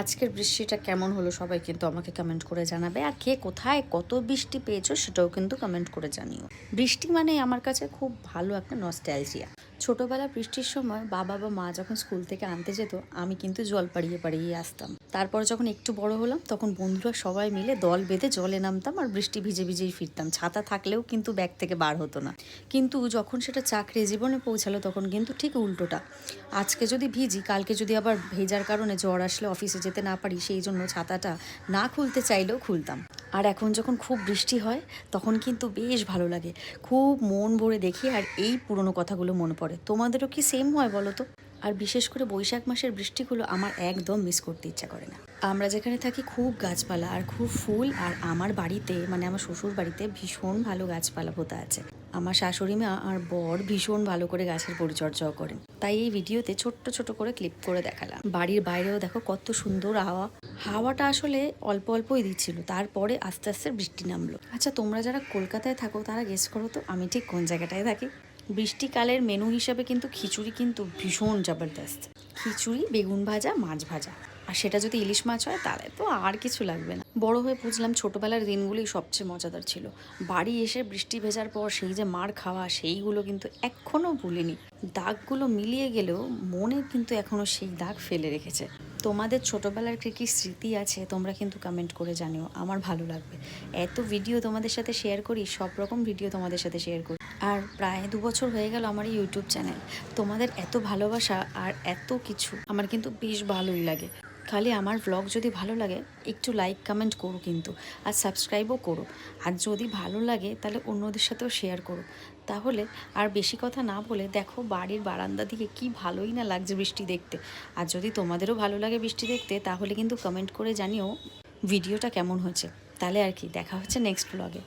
আজকের বৃষ্টিটা কেমন হলো সবাই কিন্তু আমাকে কমেন্ট করে জানাবে, আর কে কোথায় কত বৃষ্টি পেয়েছো সেটাও কিন্তু কমেন্ট করে জানিও। বৃষ্টি মানে আমার কাছে খুব ভালো একটা নস্টালজিয়া। ছোটবেলা বৃষ্টির সময় বাবা বা মা যখন স্কুল থেকে আনতে যেত, আমি কিন্তু জল পাড়িয়ে পাড়িয়ে আসতাম। তারপর যখন একটু বড় হলাম তখন বন্ধুরা সবাই মিলে দল বেঁধে জলে নামতাম আর বৃষ্টি ভিজে ভিজেই ফিরতাম। ছাতা থাকলেও কিন্তু ব্যাগ থেকে বার হতো না। কিন্তু যখন সেটা চাকরি জীবনে পৌঁছালো তখন কিন্তু ঠিক উল্টোটা। আজকে যদি ভিজি, কালকে যদি আবার ভেজার কারণে জ্বর আসলে অফিসে যেতে না পারি, সেই জন্য ছাতাটা না খুলতে চাইলেও খুলতাম। আর এখন যখন খুব বৃষ্টি হয় তখন কিন্তু বেশ ভালো লাগে, খুব মন ভরে দেখি আর এই পুরনো কথাগুলো মনে পড়ে। তোমাদেরও কি সেম হয় বলো তো? আর বিশেষ করে বৈশাখ মাসের বৃষ্টিগুলো আমার একদম মিস করতে ইচ্ছা করে না। আমরা যেখানে থাকি খুব গাছপালা আর খুব ফুল, আর আমার বাড়িতে মানে আমার শ্বশুর বাড়িতে ভীষণ ভালো গাছপালা পোতা আছে। আমার শাশুড়ি মা আর বর ভীষণ ভালো করে গাছের পরিচর্যাও করেন, তাই এই ভিডিওতে ছোট্ট ছোট করে ক্লিপ করে দেখালাম। বাড়ির বাইরেও দেখো কত সুন্দর হাওয়াটা আসলে অল্প অল্পই দিচ্ছিল, তারপরে আস্তে আস্তে বৃষ্টি নামলো। আচ্ছা, তোমরা যারা কলকাতায় থাকো তারা গেস করো তো আমি ঠিক কোন জায়গাটায় থাকি। বৃষ্টিকালের মেনু হিসাবে কিন্তু খিচুড়ি কিন্তু ভীষণ জবরদস্ত। খিচুড়ি, বেগুন ভাজা, মাছ ভাজা, আর সেটা যদি ইলিশ মাছ হয় তাহলে তো আর কিছু লাগবে না। বড় হয়ে বুঝলাম ছোটবেলার দিনগুলোই সবচেয়ে মজাদার ছিল। বাড়ি এসে বৃষ্টি ভেজার পর সেই যে মার খাওয়া, সেইগুলো কিন্তু এখনো ভুলিনি। দাগগুলো মিলিয়ে গেলেও মনে কিন্তু এখনো সেই দাগ ফেলে রেখেছে। তোমাদের ছোটবেলার কি কি স্মৃতি আছে তোমরা কিন্তু কমেন্ট করে জানিও, আমার ভালো লাগবে। এত ভিডিও তোমাদের সাথে শেয়ার করি, সব রকম ভিডিও তোমাদের সাথে শেয়ার করি। আর প্রায় 2 বছর হয়ে গেল আমার এই ইউটিউব চ্যানেল। তোমাদের এত ভালোবাসা আর এত কিছু আমার কিন্তু বেশ ভালোই লাগে। খালি আমার ব্লগ যদি ভালো লাগে একটু লাইক কমেন্ট করো কিন্তু, আর সাবস্ক্রাইবও করো। আর যদি ভালো লাগে তাহলে অন্যদের সাথেও শেয়ার করো। তাহলে আর বেশি কথা না বলে দেখো বাড়ির বারান্দা দিকে কি ভালোই না লাগছে বৃষ্টি দেখতে। আর যদি তোমাদেরও ভালো লাগে বৃষ্টি দেখতে তাহলে কিন্তু কমেন্ট করে জানিও ভিডিওটা কেমন হয়েছে। তাহলে আর কি, দেখা হচ্ছে নেক্সট ব্লগে।